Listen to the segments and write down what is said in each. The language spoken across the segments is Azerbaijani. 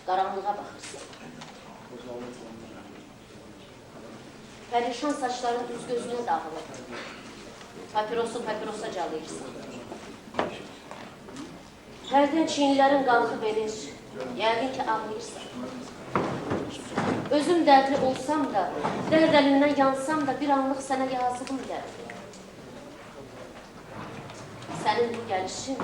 qaranlığa baxırsan. Pərişan saçların düz gözünə dağılır. Papirosu papirosa calayırsan. Hərdən çiyinlərin qalxıb elir, yəqin ki, ağlayırsan. Özüm dərdli olsam da, dərd əlindən yansam da bir anlıq sənə yazığım gəlir. Sənin bu gəlişin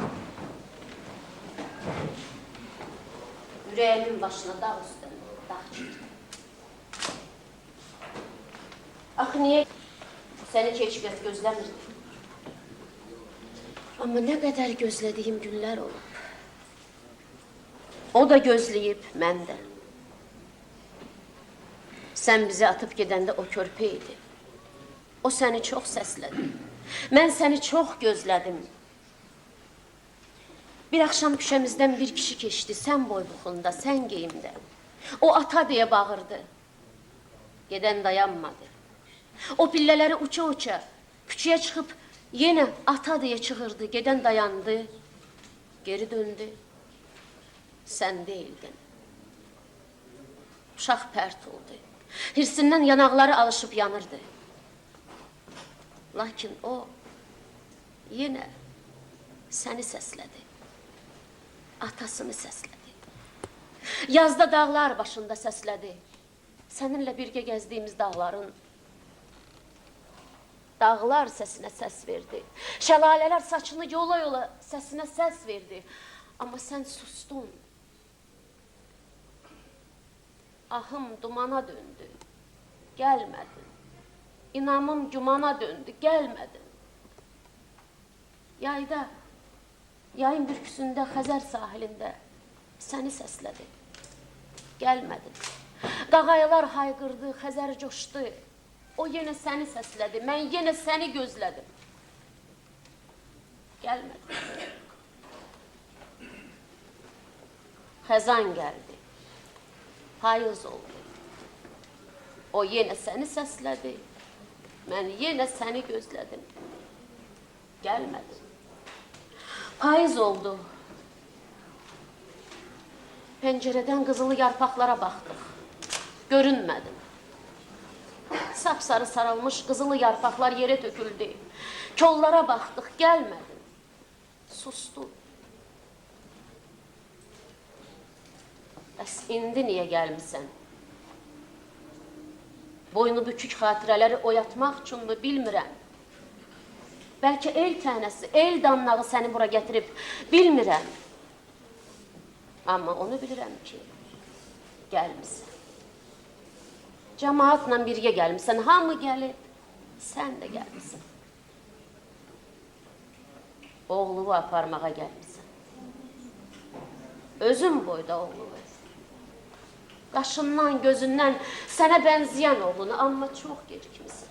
ürəyimin başına dağ üstündə, dağ çəkdi. Axı, niyə səni keçqət gözləmirdim? Amma nə qədər gözlədiyim günlər olub. O da gözləyib, mən də. Sən bizi atıb gedəndə o körpə idi. O səni çox səslədi. Mən səni çox gözlədim. Bir axşam küçəmizdən bir kişi keçdi, sən boybuxunda, sən geyimdə. O ata deyə bağırdı. Gedən dayanmadı. O pillələri uça-uça, küçəyə çıxıb yenə ata deyə çığırdı. Gedən dayandı, geri döndü. Sən deyildin. Uşaq pərt oldu. Hirsindən yanaqları alışıb yanırdı. Lakin o yenə səni səslədi. Atasını səslədi. Yazda dağlar başında səslədi. Səninlə birgə gəzdiyimiz dağların dağlar səsinə səs verdi. Şəlalələr saçını yola-yola səsinə səs verdi. Amma sən sustun. Ahım dumana döndü, gəlmədin. İnamım cumana döndü, gəlmədin. Yayda, yayın bürküsündə, Xəzər sahilində səni səslədi, gəlmədin. Qağayılar hayqırdı, Xəzər coşdu. O yenə səni səslədi, mən yenə səni gözlədim. Gəlmədin. Xəzan gəldi. Payız oldu. O yenə səni səslədi, mən yenə səni gözlədim. Gəlmədin. Payız oldu. Pəncərədən qızılı yarpaqlara baxdıq. Görünmədin. Sapsarı sarılmış qızılı yarpaqlar yerə töküldü. Kollara baxdıq, gəlmədin. Sustu. Bəs indi niyə gəlmirsən? Boynu bükük xatirələri oyatmaq üçünmü bilmirəm. Bəlkə el tənəsi, el damlağı səni bura gətirib, bilmirəm. Amma onu bilirəm ki, gəlmirsən. Cəmaatla birgə gəlmirsən, hamı gəlib, sən də gəlmirsən. Oğluvu aparmağa gəlmirsən. Özün boyda oğluvu. Qaşından, gözündən sənə bənzəyən oğlunu, amma çox gecikmisən.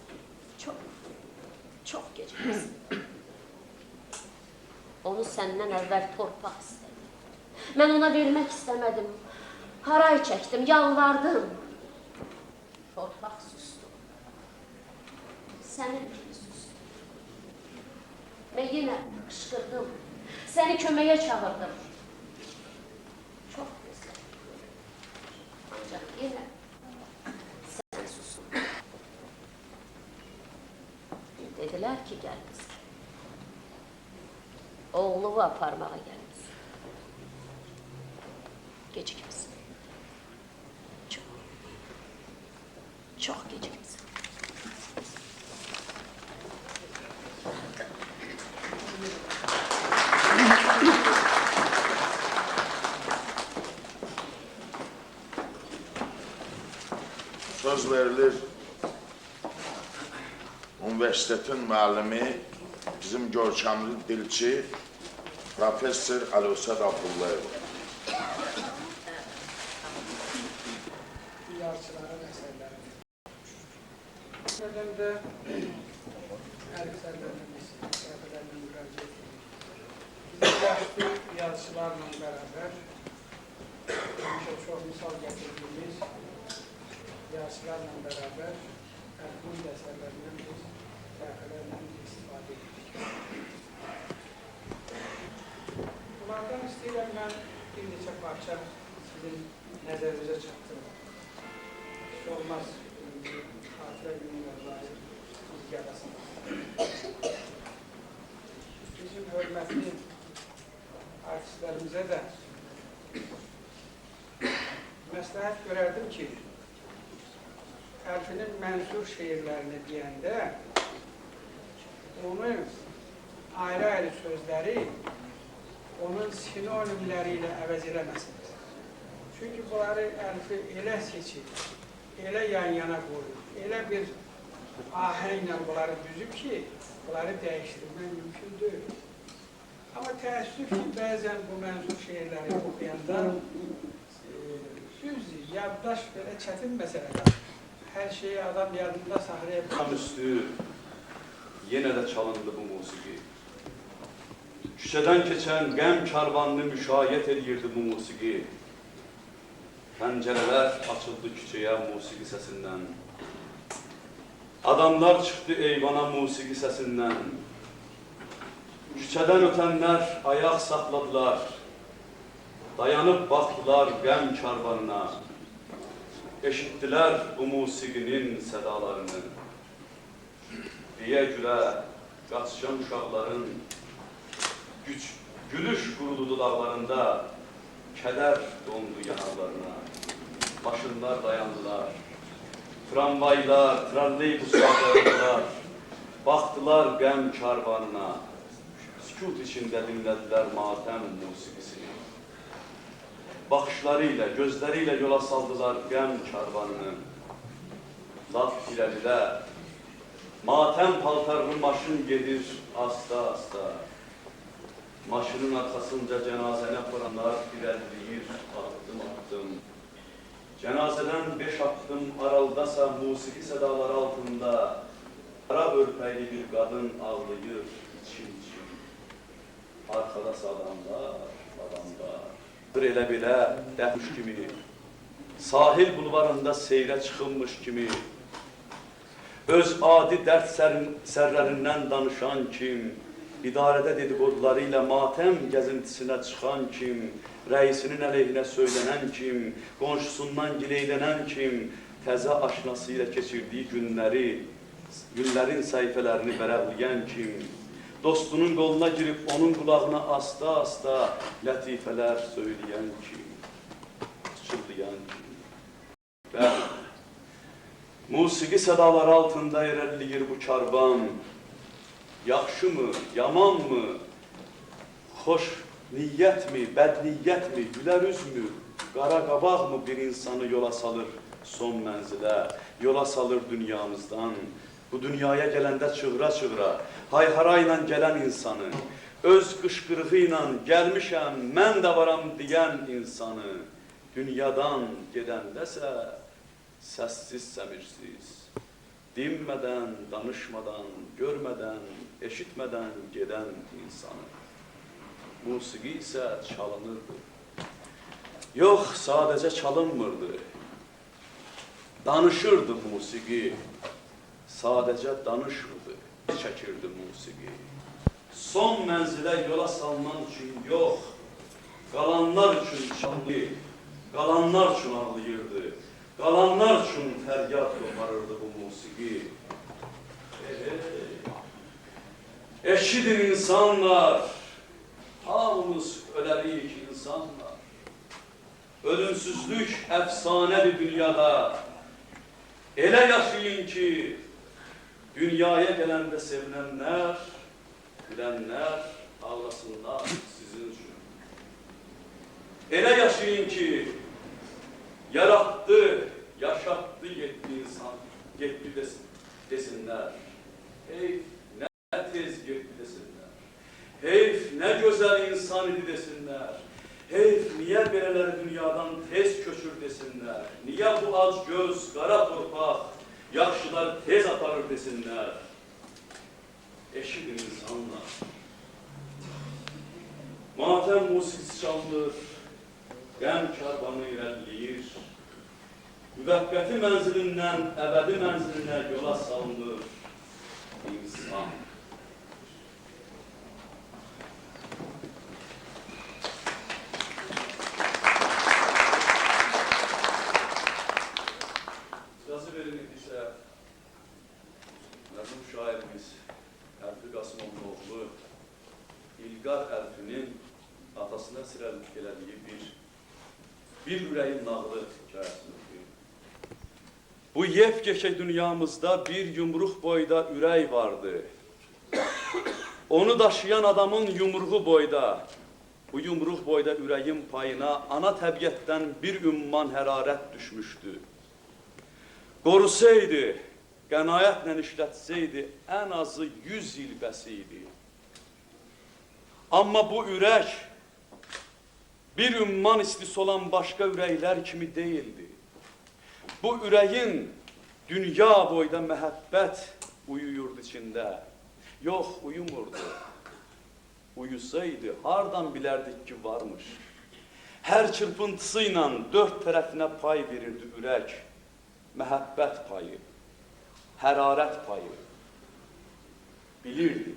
Çox gecikmisən. Onu səndən əvvəl torpaq istədim. Mən ona vermək istəmədim. Haray çəkdim, yalvardım. Torpaq sustu. Sənin kimi sustu. Mən yenə qışqırdım. Səni köməyə çağırdım. Çox gözlədim. Ancaq yenə sən sustun. Dedilər ki, gəlməsin. Oğluvu aparmağa gəlməsin. Gecikməsin. Çox gecikməsin. Söz verilir, universitetin müəllimi, bizim görkəmli dilçi, Profesör Əlövsət Abdullayev. Yazıçıların əsərləri. Məsələn də hər əsərlərimiz, səhifələrlə müraciət edilir. Bizim yaşlı yazıçılarla bərabər çox misal gətirdiyimiz yazıçılarla bərabər ədbin əsərlərindən biz səhifələrlə istifadə edirik. Bunlardan istəyirəm mən bir neçə parça sizin nəzərimizə çatdırılır. Hiç olmaz, xatirə gününə dair biz yarasınlar. Bizim hörmətli artistlərimizə də məsləhət görərdim ki, Əlfinin mənsur şeirlərini deyəndə onu ayrı-ayrı sözləri onun sinonimləri ilə əvəz eləməsiniz. Çünki bunları Əlfi elə seçib, elə yan-yana qoyub, elə bir ahənglə bunları düzüb ki, bunları dəyişdirmək mümkün deyil. Amma təəssüf ki, bəzən bu mənsur şeirləri oxuyanda düzdür, yaddaş belə çətin məsələdir. Hər şeyi adam yadında saxlayabilir. Akşamüstü yenə də çalındı bu musiqi. Küçədən keçən qəm karvanını müşayiət edirdi bu musiqi. Pəncərələr açıldı küçəyə musiqi səsindən. Adamlar çıxdı eyvana musiqi səsindən. Küçədən ötənlər ayaq saxladılar. Dayanıb baxdılar qəm karvanına. Eşitdilər bu musiqinin sədalarını. Deyə-gülə qaçışan uşaqların gülüş qurudu dudaqlarında, kədər dondu yanaqlarına. Maşınlar dayandılar, tramvaylar, trolleybuslar dayandılar, baxdılar qəm karvanına, sükut içində dinlədilər matəm musiqisini. Baxışları ilə, gözləri ilə yola saldılar qəm karvanını. Laf irəlidə, matəm paltarlı maşın gedir asta-asta. Maşının arxasınca cənazəni aparanlar irəliləyir addım-addım. Cənazədən 5 addım aralıdasa musiqi sədaları altında qara örpəkli bir qadın ağlayır için-için. Arxadası adamlar. Elə belə dəhmiş kimi, sahil bulvarında seyrə çıxılmış kimi, öz adi dərd sərlərindən danışan kim, idarədə dedikoduları ilə matəm gəzintisinə çıxan kim, rəisinin əleyhinə söylənən kim, qonşusundan gileylənən kim, təzə aşnası ilə keçirdiyi günlərin səhifələrini vərəqləyən kim, dostunun qoluna girib onun qulağına asta-asta lətifələr söyləyən kim, çıldayan kim. Bəli, musiqi sədaları altında irəliləyir bu karvan. Yaxşı mı, yaman mı, xoş niyyətmi, bəd niyyətmi, gülər üzmü, qara qabaq mı bir insanı yola salır son mənzilə, yola salır dünyamızdan. Bu dünyaya gələndə çığıra-çığıra, hay-harayla gələn insanı, öz qışqırığı ilə gəlmişəm, mən də varam deyən insanı, dünyadan gedəndəsə səssiz səmirsiz, dinmədən, danışmadan, görmədən, eşitmədən gedən insanı. Musiqi isə çalınırdı. Yox, sadəcə çalınmırdı. Danışırdı musiqi. Sadəcə danışmırdı, çəkirdi musiqi. Son mənzilə yola salman üçün yox, qalanlar üçün çaldı, qalanlar üçün ağlayırdı, qalanlar üçün fəryad qoparırdı bu musiqi. Eşidin insanlar, hamımız ölərik insanlar. Ölümsüzlük əfsanə bir dünyada, elə yaşayın ki, dünyaya gələndə sevinənlər, gülənlər ağlasınlar sizin üçün. Elə yaşayın ki, yarattı, yaşattı getdi insan, getdi desinlər. Heyf, nə tez getdi desinlər. Heyf, nə gözəl insan idi desinlər. Heyf, niyə belələri dünyadan tez köçür desinlər. Niyə bu ac göz, qara torpaq, yaxşılar tez aparır desinlər. Eşidin insanlar. Matəm musiqisi çalınır, qəm karvanı irəliləyir. Müvəqqəti mənzilindən əbədi mənzilinə yola salınır insan. təsvir elədiyi bir ürəyin nağılı hikayəsidir. Bu yepyekə dünyamızda bir yumruq boyda ürək vardı. Onu daşıyan adamın yumruğu boyda, bu yumruq boyda ürəyin payına ana təbiətdən bir ümman hərarət düşmüşdü. Qorusaydı, qənaətlə işlətsəydi, ən azı 100 il bəsi idi. Amma bu ürək, bir ümman istisi olan başqa ürəklər kimi deyildi. Bu ürəyin dünya boyda məhəbbət uyuyurdu içində. Yox, uyumurdu. Uyusaydı, hardan bilərdik ki, varmış. Hər çırpıntısı ilə dörd tərəfinə pay verirdi ürək. Məhəbbət payı, hərarət payı. Bilirdi,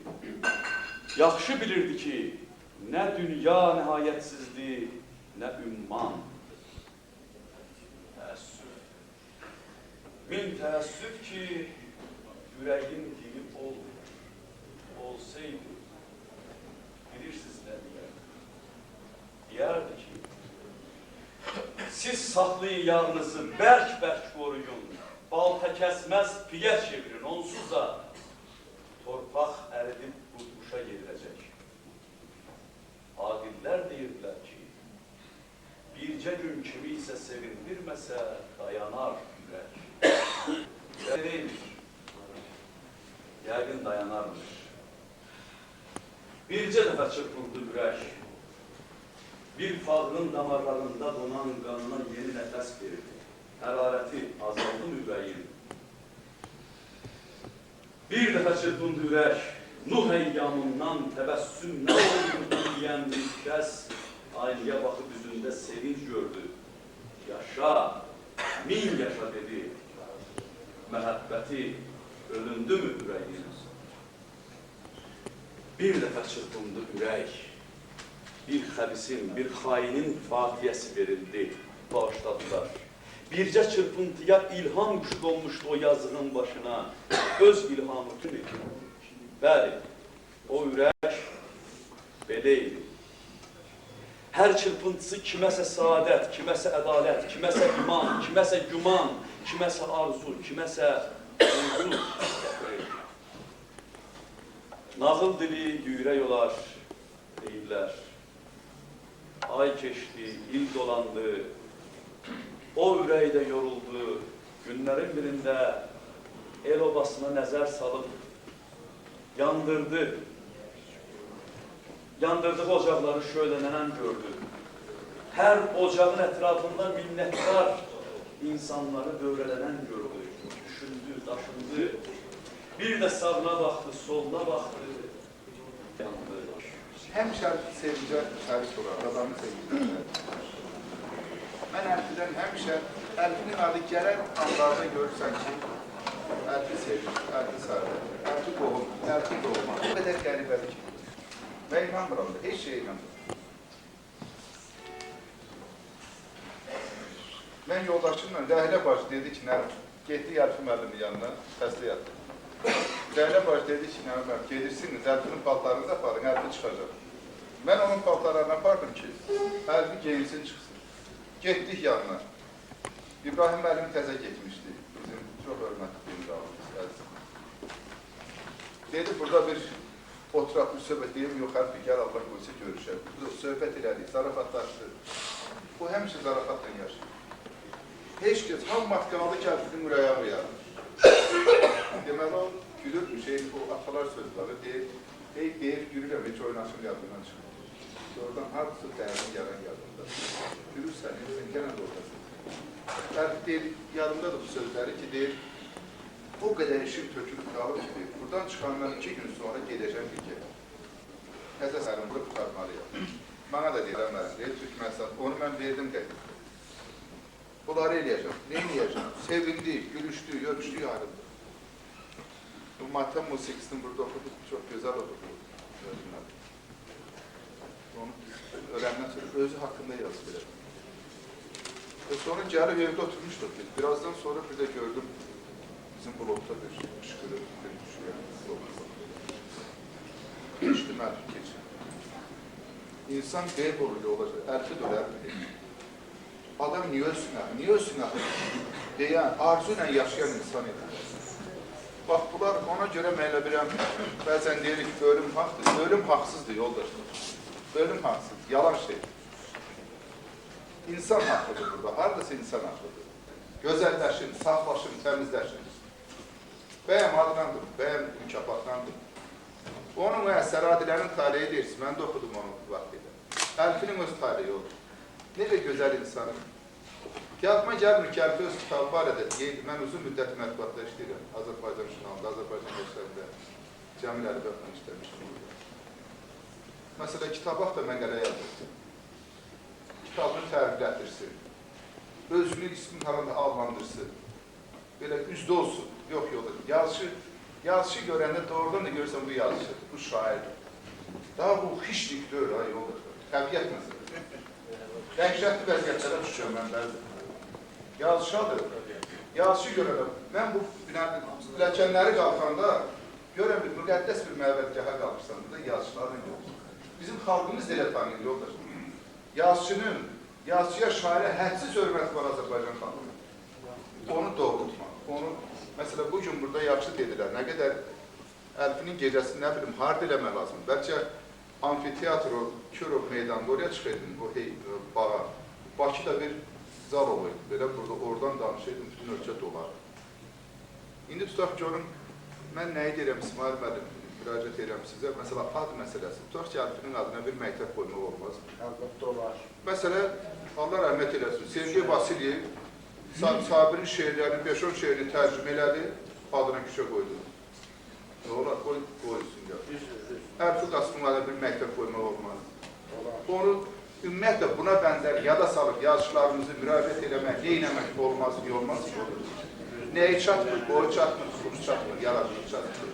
yaxşı bilirdi ki, nə dünya nihayətsizdir, nə ümman. Təəssüf. Min təəssüf ki, ürəyin dili olsaydı, bilirsiniz nə deyərdi? Deyərdi ki, siz saxlayın yağınızı, bərk-bərk qoruyun, balta kəsməz, piyə çevirin, onsuz da torpaq əridib qurtuşa gedirəcək. Aqillər deyirdilər ki, bircə gün kimi isə sevindirməsə, dayanar ürək. Deyilmiş, yəqin dayanarmış. Bircə dəfə çırpıldı ürək, bir fağının damarlarında donan qanına yeni nəfəs verirdi. Hərarəti azaldı ürəyin. Bir dəfə çırpındı ürək, Nuh əyyamından təbəssüm nə oldu deyən bir kəs aynaya baxıb üzündə sevinç gördü. Yaşa, min yaşa dedi. Məhəbbəti ölündümü ürəyin? Bir dəfə çırpındı ürək. Bir xəbisin, bir xainin fatihəsi verildi, bağışladılar. Bircə çırpıntıya ilham quşu olmuşdu o yazığın başına. Öz ilhamı tüm idi. Bəli, o ürək belə idi. Hər çırpıntısı kiməsə saadət, kiməsə ədalət, kiməsə iman, kiməsə güman, kiməsə arzu, kiməsə uyğun gətirir. Nağıl dili yüyrək olar, deyirlər. Ay keçdi, il dolandı, o ürək də yoruldu, günlərin birində el obasına nəzər salıb, yandırdı. Yandırdığı ocaqları şölələnən gördü. Hər ocağın ətrafında minnətdar insanları dövrələnən gördü. Düşündü, daşındı. Bir də sağına baxdı, soluna baxdı. Yandı. Həmişə sevgicə şərik olar, adamı sevgicə. Mən Əlfidən həmişə Əlfinin adı gələn anlarda görürsən ki, Əlfi sevir, Əlfi sarır, Əlfi qohum, Əlfi doğma. O qədər qəribədir ki. Və inanmıram da, heç şey inanmıram. Mən yoldaşımla Rəhlə bacı dedi ki, nə, getdik Əlfi müəllimin yanına, xəstə yatdı. Rəhlə bacı dedi ki, nə, gedirsiniz, Əlfinin paltarınızı aparın, Əlfi çıxacaq. Mən onun paltarlarına apardım ki, Əlfi geyinsin, çıxsın. Getdik yanına. İbrahim müəllim təzə getmişdi, bizim çox hörmətli bir müdavimiz. Dedi, burada bir oturaq, bir söhbət deyim, yox, Əlfi, gəl, Allah qoysa görüşək. Söhbət elədik, zarafatlaşdıq. O həmişə zarafatla yaşayır. Heç kəs, ham matqanalı ki, Əlfinin ürəyağı yarar. Deməli, o gülürmüş, o atalar sözləri deyir, gülürəm, heç oynaşım yadından çıxır. Oradan hardasa dəyərin yaran yadında. Gülürsən, sən gənə də oradasın. Əlfi deyir, yadımdadır bu sözləri ki, deyir, o qədər işim tökülüb qalır ki, deyir, buradan çıxandan 2 gün sonra gedəcəm bir kere. Təzə sərimdə tutarmalıyam. Bana da deyirəm, deyir, Türkmənistan, onu mən verdim qədim. Bunları eləyəcəm, ne eləyəcəm? Sevindik, gülüşdük, görüşdük ayrıldı. Bu Matem musikisini burada okuduk, çok güzel okuduk. Onu öğrenden sonra özü hakkında yazdı. Ve sonra gelip evde oturmuştuk biz. Birazdan sonra bir de gördüm bizim blokta bir ışkırık bir düşüyor. Geçtim Əlfi geçim. İnsan qeyb olur, olacaq, əlfi dölər bilir. Adam niyə ölsün axı? Deyən, arzu ilə yaşayan insan edir. Bax, bunlar ona görə mən elə biləm, bəzən deyirik ki, ölüm haqdır. Ölüm haqsızdır, yoldaşlar. Ölüm haqsız, yalan şey. İnsan haqlıdır burada, haradasa insan haqlıdır. Gözəlləşin, saflaşın, təmizləşin. Bəyəm adlandır, bəyəm mükafatlandır. Onun o əsər Adilənin tarihi deyirsiniz, mən də oxudum onu vaxtıyla. Əlfinin öz tarihi olur. Necə gözəl insanım. Yadıma gəlmir ki, Əlfi öz kitabı barədə deyildi. Mən uzun müddət mətbuatda işləyirəm. Azərbaycan jurnalında, Azərbaycan göstərində Cəmil Əlibəklə işləmişdim. Məsələn, kitabaq da məqələ yazırsın. Kitabını təriflətirsin. Özünü ismin halında adlandırsın. Belə üzdə olsun. Yox, yazışı görəndə doğrudan da görürsən bu yazışıdır, bu şairdir. Daha bu xişlik deyil, yoldaşlar. Təbiət məsələ. Dəhşətli vəziyyətlərə düşüyorum mən bəzi. Yazışadır. Yazışı görəndə, mən bu ləkənləri qalxanda görən bir müqəddəs bir məbədgəha qalmışsan, burada yazışlarını görürsən. Bizim xalqımız da elə tanıyır, yoldaşlar. Yazıçıya, şairə hədsiz hörmət var Azərbaycan xalqı. Onu doğrultmaq, onu, məsələn, bugün burada yaxşı dedilər, nə qədər Əlfinin gecəsini, nə bilim, hard eləmək lazım. Bəlkə amfiteatr, o Kürov meydanında oraya çıxaydın, o bağa. Bakıda bir zal olaydı, belə burada, oradan danışaydım, bütün ölkə dolar. İndi tutaq görüm, mən nəyi deyirəm, İsmail müəllim, müraciət edirəm sizə, məsələn, ad məsələsi. Tutaq ki, Əlfinin adına bir məktəb qoymaq olmaz. Əlbəttə olar. Məsələn, Allah rəhmət eləsin, Sergey Vasilyev Sabirin şeirlərini, 5-10 şeirini tərcümə elədi, adına küçə qoydu. Nə olar, qoyulsun ya. Əlfi Qasımlarla bir məktəb qoymaq olmaz. Onu ümumiyyətlə buna bənzər yada salıb yazışlarımızı müraciət eləmək, neynəmək olmaz, olmaz ki, olur. Nəyi çatmır, boyu çatmır, xuruz çatmır, yaraşır çatmır.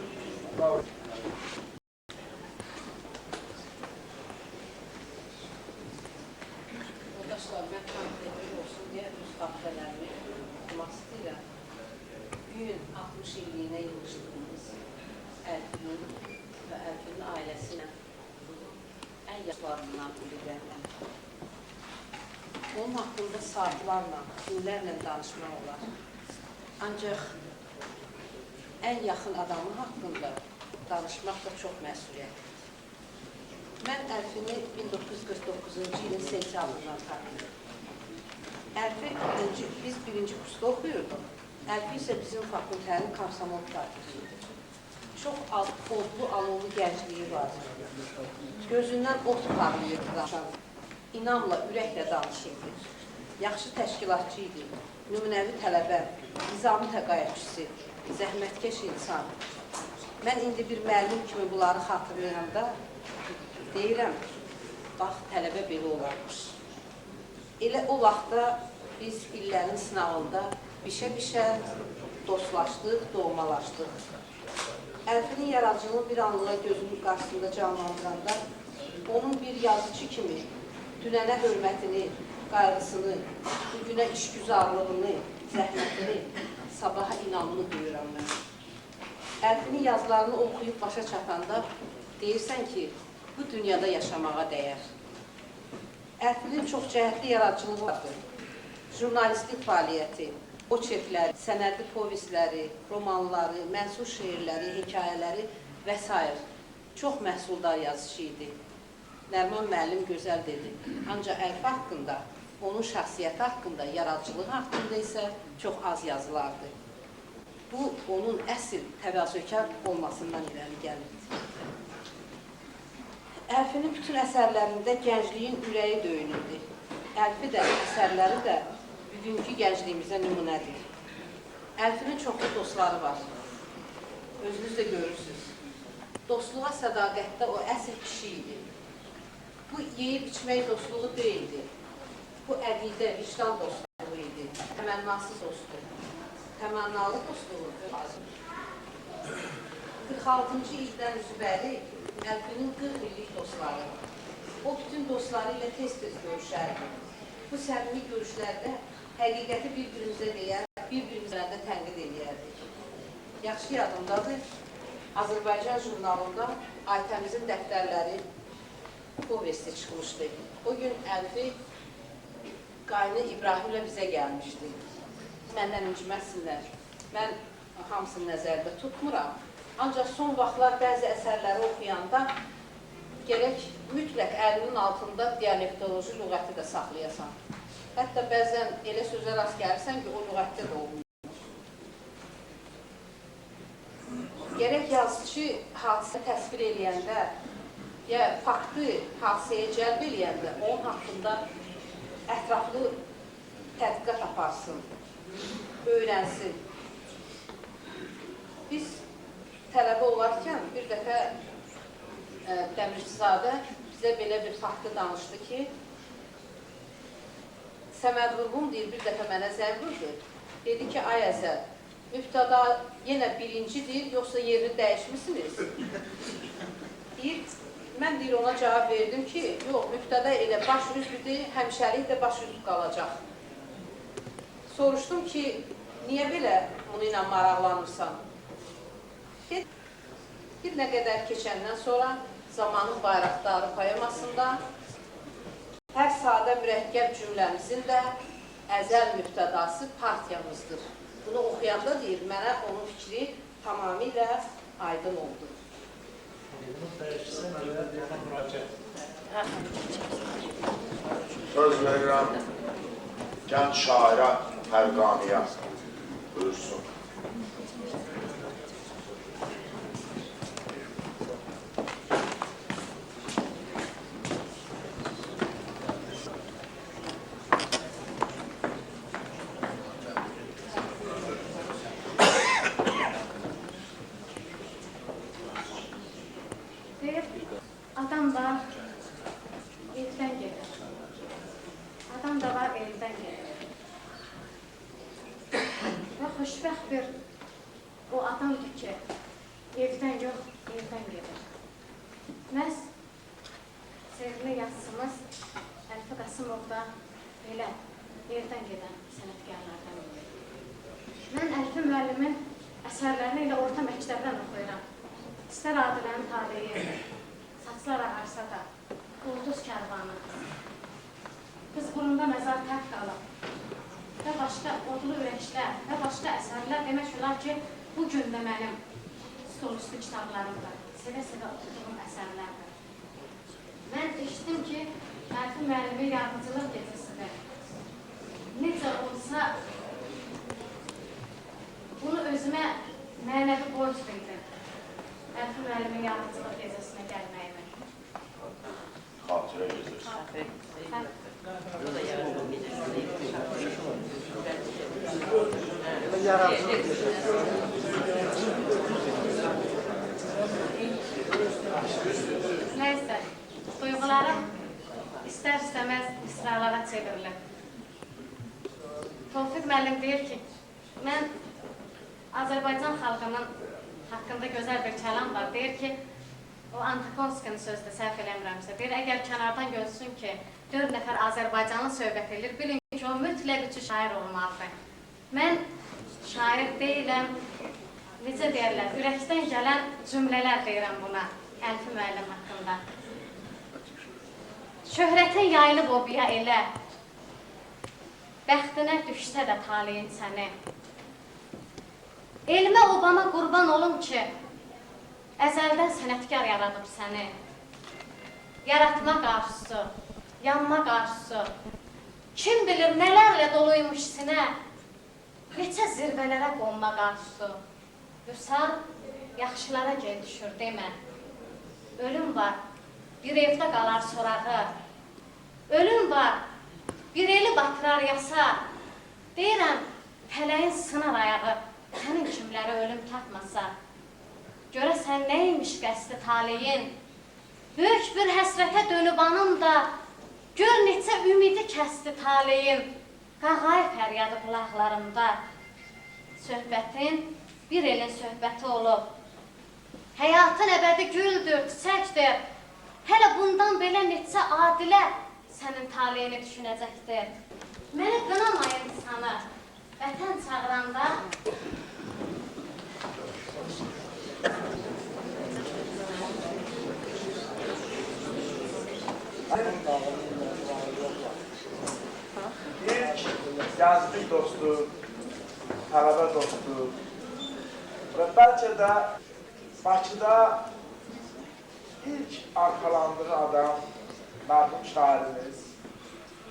Arkadaşlar, mən konkretli olsun deyə öz xatirələrimi okumaq istəyirəm. Bugün 60 illiyinə yığışdığımız Əlfinin və Əlfinin ailəsinə ən yaşlarından bilirəm. Onun haqqında saatlarla, günlərlə danışmaq olar. Ancaq ən yaxın adamı haqqında danışmaq da çox məsuliyyətdir. Mən Əlfini 1949-cu ilin sentyabrından tanıyım. Əlfi biz birinci kursda oxuyurduq. Əlfi isə bizim fakültənin komsomol partisidir. Çox odlu, alovlu gəncliyi var. Gözündən ot parlayırdı danışan. İnamla, ürəklə danışırdı. Yaxşı təşkilatçı idi. Nümunəvi tələbə, nizami təqayyətçisi, zəhmətkeş insan. Mən indi bir müəllim kimi bunları xatırlayanda deyirəm, bax, tələbə belə olarmış. Elə o vaxtda biz illərin sınavında bişə-bişə dostlaşdıq, doğmalaşdıq. Əlfinin yaradıcılığını bir anlığa gözünün qarşısında canlandıranda, onun bir yazıcı kimi dünənə hörmətini, qayğısını, bugünə işgüzarlığını, zəhmətini, sabaha inamını duyuram mən. Əlfinin yazılarını oxuyub başa çatanda deyirsən ki, bu dünyada yaşamağa dəyər. Əlfinin çox cəhətli yaradıcılığı vardır. Jurnalistik fəaliyyəti, oçerkləri, sənədli povestləri, romanları, mənsub şeirləri, hekayələri və s. Çox məhsuldar yazıcı idi. Nərman müəllim gözəl dedi. Ancaq Əlfi haqqında, onun şəxsiyyəti haqqında, yaradıcılığı haqqında isə çox az yazılardı. Bu, onun əsl təvazökar olmasından irəli gəlirdi. Əlfinin bütün əsərlərində gəncliyin ürəyi döyünürdü. Əlfi də, əsərləri də bugünkü gəncliyimizə nümunədir. Əlfinin çoxlu dostları var. Özünüz də görürsünüz. Dostluğa sədaqətdə o əsl kişi idi. Bu, yeyib-içmək dostluğu deyildi. Bu, əqidə, vicdan dostluğu idi. Təmənnasız dostluq. Təmənnalı dostluğu. 46-cı ildən üzbəri Əlfinin 40 illik dostları. O, bütün dostları ilə tez-tez görüşərdi. Bu səmimi görüşlərdə həqiqəti bir-birimizə deyər, bir-birimizə də tənqid edərdik. Yaxşı yadımdadır, Azərbaycan jurnalında Aytəmizin dəftərləri povesti çıxmışdı. O gün Əlfi qaynı İbrahimlə bizə gəlmişdi. Məndən inciməsinlər. Mən hamısını nəzərdə tutmuram. Ancaq son vaxtlar bəzi əsərləri oxuyanda gərək mütləq əlinin altında dialektoloji lüğəti də saxlayasan. Hətta bəzən elə sözə rast gəlirsən ki, o lüğətdə də olmuyor. Gərək yazıcı hadisəni təsvir eləyəndə, ya faktı hadisəyə cəlb eləyəndə onun haqqında ətraflı tədqiqat aparsın, öyrənsin. Biz tələbə olarkən bir dəfə Dəmirçizadə bizə belə bir faktı danışdı ki, Səməd Vurğun deyir, bir dəfə mənə zəng vurdu. Dedi ki, ay Əzəl, mübtəda yenə birincidir, yoxsa yerini dəyişmişsiniz? Deyir, mən deyir, ona cavab verdim ki, yox, mübtəda elə baş üzlüdür, həmişəlik də baş üzlü qalacaq. Soruşdum ki, niyə belə bunu ilə maraqlanırsan? Bir nə qədər keçəndən sonra Zamanın Bayraqdarı poemasında hər sadə mürəkkəb cümləmizin də əzəl mübtədası partiyamızdır. Bunu oxuyanda deyir, mənə onun fikri tamamilə aydın oldu. Söz verirəm gənc şairə Fərqaniyə buyursun. Adam da evdən gedir. Adam da var evdən gedir. Və xoşbəxt bir o adamdır ki, evdən yox, evdən gedir. Məhz sevgili yazısımız Əlfi Qasımov da belə evdən gedən sənətkarlardan biridir. Mən Əlfi müəllimin əsərlərini ilə orta məktəbdən oxuyuram. İstər Adilənin taleyi, saçlar ağarsa da, ulduz kərvanı, qız burunda məzar tərk qalıb və başqa odlu ürəklər və başqa əsərlər demək olar ki, bu gün də mənim stolüstü kitablarımdır, sevə-sevə oxuduğum əsərlərdir. Mən eşitdim ki, Əlfi müəllimi yardımcılıq gecəsidir. Necə olsa, bunu özümə mənəvi borc verdim. Əlfi müəllimin yardımcılıq gecəsinə gəlməyimi. Xatirə gecəsi. Nəysə, duyğularım istər-istəməz misralara çevrilir. Tofiq müəllim deyir ki, mən Azərbaycan xalqının haqqında gözəl bir kəlam var. Deyir ki, o Antikonskinin sözdə səhv eləmirəmsə, deyir, əgər kənardan görsün ki, 4 nəfər Azərbaycanlı söhbət edir, bilin ki, o mütləq üçü şair olmalıdır. Mən şair deyiləm, necə deyərlər, ürəkdən gələn cümlələr deyirəm buna, Əlfi müəllim haqqında. Şöhrətin yayılıb o biya elə, bəxtinə düşsə də taleyin səni. Elmə obama qurban olum ki, əzəldən sənətkar yaradıb səni. Yaratma qarşısı, yanma qarşısı, kim bilir nələrlə doluymuş sinə, neçə zirvələrə qonma qarşısı. Vüsal yaxşılara gel düşür demə. Ölüm var, bir evdə qalar sorağı. Ölüm var, bir eli batırar yasa. Deyirəm, fələyin sınar ayağı, sənin kimləri ölüm tapmasa. Görəsən neymiş qəsdi taleyin? Böyük bir həsrətə dönüb anım da, gör neçə ümidi kəsdi taleyin. Qağay fəryadı qulaqlarımda. Söhbətin bir elin söhbəti olub. Həyatın əbədi güldür, çiçəkdir. Hələ bundan belə neçə adilə sənin taleyini düşünəcəkdir. Məni qınamayın sana, vətən çağıranda. İlk gənclik dostu, tələbə dostu və bəlkə də Bakıda ilk arxalandığı adam mərhum şairimiz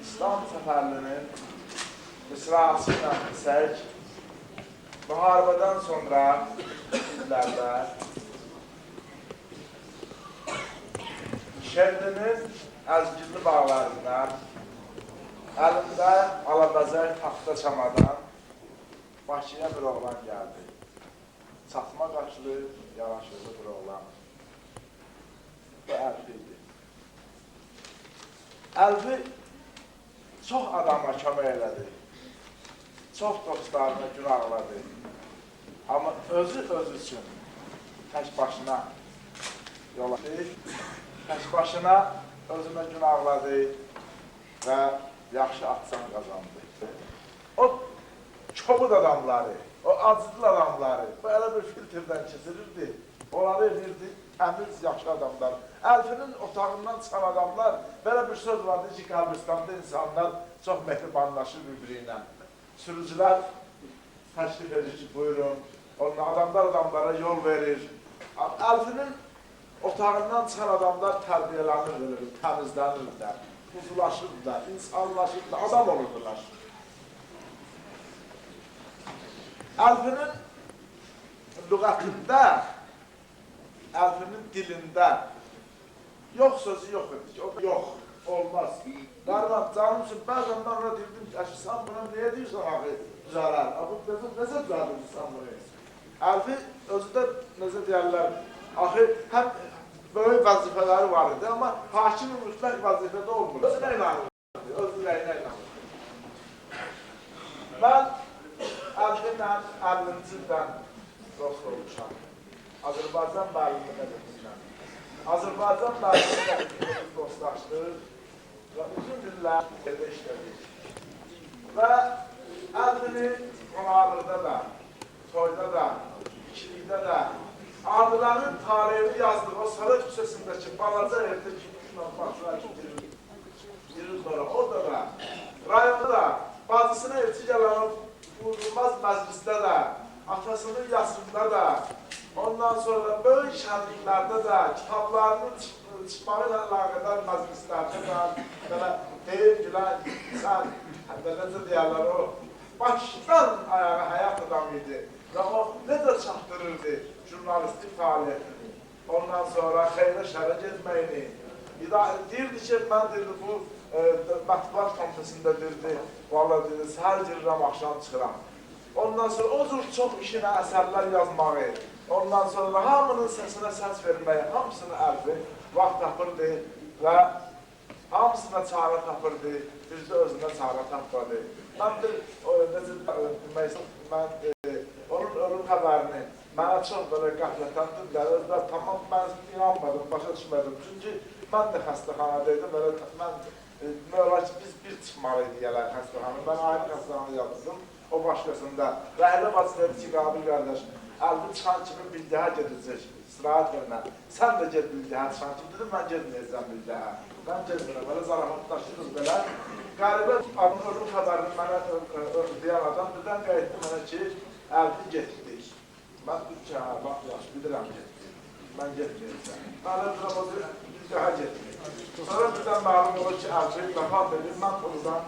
İslam Səfərlinin misrası ilə desək, müharibədən sonra illərdə Şərdinin əzgirli bağlarından əlində alabəzək taxta çamadan Bakıya bir oğlan gəldi. Çatma qaşlı, yavaşlıqlı bir oğlan. Bu Əlfi idi. Əlfi çox adama kömək elədi. Çox dostlarına günahladı. Amma özü üçün tək başına yola tək başına özünə günahladı və yaxşı atsan qazandı. O kobud adamları, o acıdlı adamları belə bir filtrdən keçirirdi. Onları edirdi, əmiz yaxşı adamlar. Əlfinin otağından çıxan adamlar, belə bir söz vardı ki, qəbristanda insanlar çox mehribanlaşır bir-biri ilə. Sürücülər təşrif edir ki, buyurun, adamlara yol verir. Əlfinin otağından çıxan adamlar tərbiyələnirlər, təmizlənirlər, huzulaşırlar, insanlaşırlar, adam olurdular. Əlfinin lüğətində, Əlfinin dilində yox sözü yox edir. Yox, olmaz. Qarman, canım üçün bəzən mən ona deyirdim ki, sən buna niyə deyirsən axı düzələr? Necə düzəldirsən bunu? Əlfi özü də necə deyərlər, axı həm böyük vəzifələri var idi, amma hakimin mütləq vəzifədə olmur. Özünə inanırdı, öz ürəyinə inanırdı. Mən Əlfi ilə 50-ci ildən dost olmuşam. Azərbaycan müəllimi qəzetində. Azərbaycan müəllimi qəzetində dostlaşdıq və uzun illər yerdə işlədik. Və Əlfini qonaqlıqda da, toyda da, ikilikdə də, abilərin tarihini yazdığı o Sarat küçəsindəki balaca evdə ki, girir sonra, orada da, rayonda da, bacısına elçi gələn o unudulmaz məclisdə də, atasının yasında da, ondan sonra böyük şənliklərdə də, kitablarının çıxmağı ilə əlaqədar məclislərdə də, belə deyir ki, sən, hətta necə deyərlər o, başdan ayağa həyat adamı idi və o necə çatdırırdı jurnalistik fəaliyyətini, ondan sonra xeyrə şərə getməyini, deyirdi ki, mən deyirdi bu mətbuat komitəsində deyirdi, valla deyirdi, səhər girirəm, axşam çıxıram. Ondan sonra o cür çox işinə əsərlər yazmağı, ondan sonra hamının səsinə səs verməyi, hamısını Əlfi vaxt tapırdı və hamısına çare tapırdı, bizdə özünə çare tapmadı. Mən onun ölüm xəbərini mənə çox belə qəflətən dedilər, tamam mən inanmadım, başa düşmədim. Çünki mən də xəstəxanadaydım, mən olar ki, biz bir çıxmalıydı gələk xəstəxanı. Mən ayrı xəstəxanı yazdım, o başqasında. Rəhlə bacı dedi ki, Qabil qardaş, Əlfi çıxan kimi bildihə gedəcək, istirahət vermə. Sən də ged bildihə çıxan kimi, dedim, mən gedməyəcəm bildihə. Mən gedmirəm, belə zarafatlaşdınız belə. Qəribə adın ölüm xəbərini mənə deyən adam birdən qayıtdı mənə ki, Əlfi getdik. Mən dedim ki, bax, yaxşı, bilirəm getdik. Mən getməyəcəm. Mən dedim, bildihə getdik. Sonra birdən məlum olur ki, Əlfi vəfat edir, mən puldan